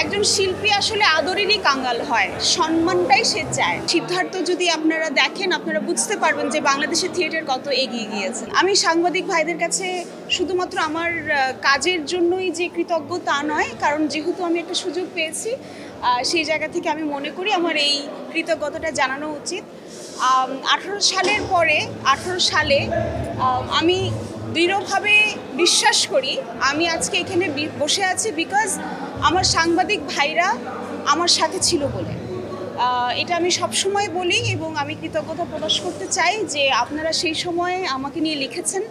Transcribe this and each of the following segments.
একজন শিল্পী আসলে আদরেরই কাঙ্গাল হয়, সম্মানটাই সে চায়। সিদ্ধার্থ যদি আপনারা দেখেন, আপনারা বুঝতে পারবেন যে বাংলাদেশের থিয়েটার কত এগিয়ে গিয়েছে। আমি সাংবাদিক ভাইদের কাছে শুধুমাত্র আমার কাজের জন্যই যে কৃতজ্ঞ তা নয়, কারণ যেহেতু আমি একটা সুযোগ পেয়েছি, সেই জায়গা থেকে আমি মনে করি আমার এই কৃতজ্ঞতাটা জানানো উচিত। 18 সালের পরে 18 সালে আমি দৃঢ়ভাবে বিশ্বাস করি আমি আজকে এখানে বসে আছি বিকজ আমার সাংবাদিক ভাইরা আমার সাথে ছিল বলে। এটা আমি সবসময় বলি এবং আমি কৃতজ্ঞতা প্রকাশ করতে চাই যে আপনারা সেই সময়ে আমাকে নিয়ে লিখেছেন,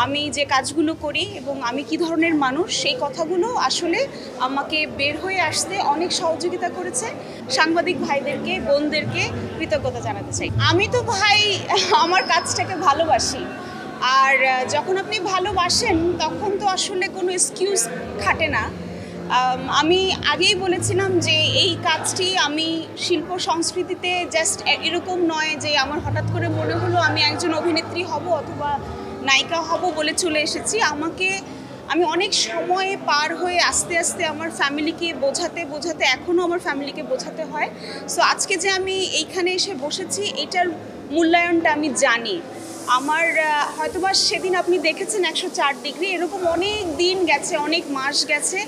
আমি যে কাজগুলো করি এবং আমি কি ধরনের মানুষ সেই কথাগুলো আসলে আমাকে বের হয়ে আসতে অনেক সহযোগিতা করেছে। সাংবাদিক ভাইদেরকে, বোনদেরকে কৃতজ্ঞতা জানাতে চাই। আমি তো ভাই আমার কাজটাকে ভালোবাসি, আর যখন আপনি ভালোবাসেন তখন তো আসলে কোনো এক্সকিউজ খাটে না। আমি আগেই বলেছিলাম যে এই কাজটি আমি শিল্প সংস্কৃতিতে জাস্ট এরকম নয় যে আমার হঠাৎ করে মনে হলো আমি একজন অভিনেত্রী হব অথবা নায়িকা হব বলে চলে এসেছি। আমি অনেক সময় পার হয়ে আস্তে আস্তে আমার ফ্যামিলিকে বোঝাতে এখনও আমার ফ্যামিলিকে বোঝাতে হয়। সো আজকে যে আমি এইখানে এসে বসেছি এটার মূল্যায়নটা আমি জানি। আমার হয়তোবা সেদিন আপনি দেখেছেন 104 ডিগ্রি, এরকম অনেক দিন গেছে, অনেক মাস গেছে।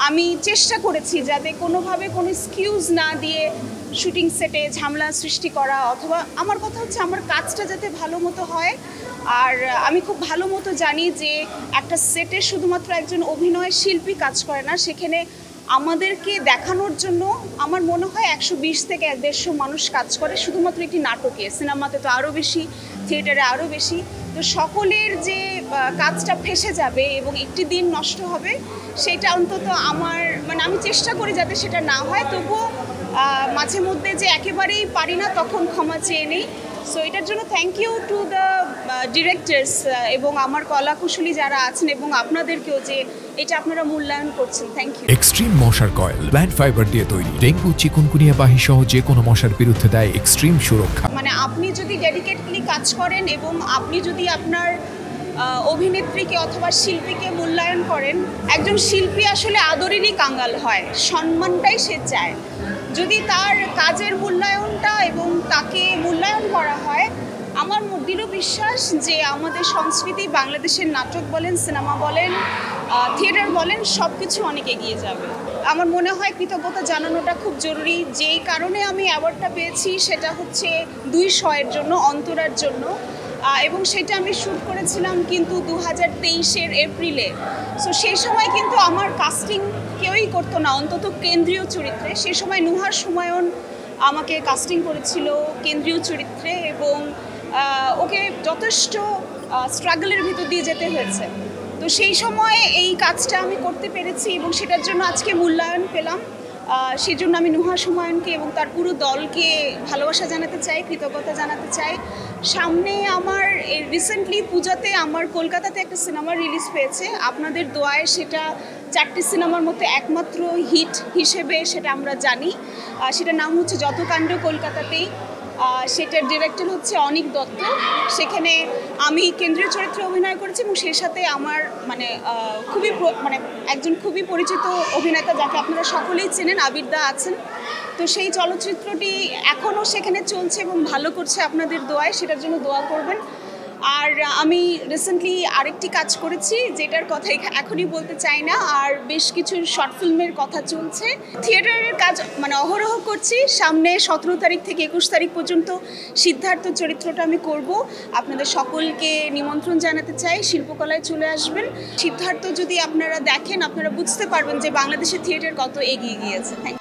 আমি চেষ্টা করেছি যাতে কোনোভাবে কোনো এক্সকিউজ না দিয়ে শুটিং সেটে ঝামেলা সৃষ্টি করা, অথবা আমার কথা হচ্ছে আমার কাজটা যাতে ভালো মতো হয়। আর আমি খুব ভালো মতো জানি যে একটা সেটে শুধুমাত্র একজন অভিনয় শিল্পী কাজ করে না, সেখানে আমাদেরকে দেখানোর জন্য আমার মনে হয় 120 থেকে 150 মানুষ কাজ করে শুধুমাত্র একটি নাটকে। সিনেমাতে তো আরও বেশি, থিয়েটারে আরও বেশি। তো সকলের যে কাজটা ফেসে যাবে এবং একটি দিন নষ্ট হবে সেটা অন্তত আমি চেষ্টা করি যাতে সেটা না হয়। তবুও মাঝে মধ্যে যে একেবারেই পারি না তখন ক্ষমা চেয়ে নেই। সো এটার জন্য thank you to the directors এবং আমার কলাকুশলী যারা আছেন এবং আপনাদেরকেও যে এটা আপনারা মূল্যায়ন করছেন। Thank you. এক্সট্রিম মশার কয়েল প্ল্যান্ট ফাইবার দিয়ে তৈরি, ডেঙ্গু, চিকুনগুনিয়া বাহি সহ যে কোনো মশার বিরুদ্ধে দেয় এক্সট্রিম সুরক্ষা। আপনি যদি ডেডিকেটলি কাজ করেন এবং আপনি যদি আপনার অভিনেত্রীকে অথবা শিল্পীকে মূল্যায়ন করেন, একজন শিল্পী আসলে আদরেরই কাঙ্গাল হয়, সম্মানটাই সে চায়। যদি তার কাজের মূল্যায়নটা এবং তাকে মূল্যায়ন করা হয়, আমার দৃঢ় বিশ্বাস যে আমাদের সংস্কৃতি, বাংলাদেশের নাটক বলেন, সিনেমা বলেন, থিয়েটার বলেন, সব কিছু অনেক এগিয়ে যাবে। আমার মনে হয় কৃতজ্ঞতা জানানোটা খুব জরুরি। যেই কারণে আমি অ্যাওয়ার্ডটা পেয়েছি সেটা হচ্ছে 200 জন্য, অন্তরার জন্য, এবং সেটা আমি শ্যুট করেছিলাম কিন্তু 2023-এর এপ্রিলে। সো সেই সময় কিন্তু আমার কাস্টিং কেউই করতো না, অন্তত কেন্দ্রীয় চরিত্রে। সেই সময় নুহার সুমায়ন আমাকে কাস্টিং করেছিল কেন্দ্রীয় চরিত্রে এবং ওকে যথেষ্ট স্ট্রাগলের ভিতর দিয়ে যেতে হয়েছে। তো সেই সময় এই কাজটা আমি করতে পেরেছি এবং সেটার জন্য আজকে মূল্যায়ন পেলাম। সেই জন্য আমি নুহা সুমায়নকে এবং তার পুরো দলকে ভালোবাসা জানাতে চাই, কৃতজ্ঞতা জানাতে চাই। সামনে আমার রিসেন্টলি পূজাতে আমার কলকাতাতে একটা সিনেমা রিলিজ পেয়েছে। আপনাদের দোয়ায় সেটা 4টি সিনেমার মধ্যে একমাত্র হিট হিসেবে সেটা আমরা জানি। সেটার নাম হচ্ছে যত কাণ্ড কলকাতাতেই। সেটার ডিরেক্টর হচ্ছে অনিক দত্ত। সেখানে আমি কেন্দ্রীয় চরিত্রে অভিনয় করেছি এবং সেই সাথে আমার একজন খুবই পরিচিত অভিনেতা যাকে আপনারা সকলেই চেনেন, আবির দা আছেন। তো সেই চলচ্চিত্রটি এখনও সেখানে চলছে এবং ভালো করছে আপনাদের দোয়ায়, সেটার জন্য দোয়া করবেন। আর আমি রিসেন্টলি আরেকটি কাজ করেছি যেটার কথা এখনই বলতে চাই না, আর বেশ কিছু শর্ট ফিল্মের কথা চলছে। থিয়েটারের কাজ অহরহ করছি। সামনে 17 তারিখ থেকে 21 তারিখ পর্যন্ত সিদ্ধার্থ চরিত্রটা আমি করব। আপনাদের সকলকে নিমন্ত্রণ জানাতে চাই, শিল্পকলায় চলে আসবেন। সিদ্ধার্থ যদি আপনারা দেখেন, আপনারা বুঝতে পারবেন যে বাংলাদেশের থিয়েটার কত এগিয়ে গিয়েছে। Thank you.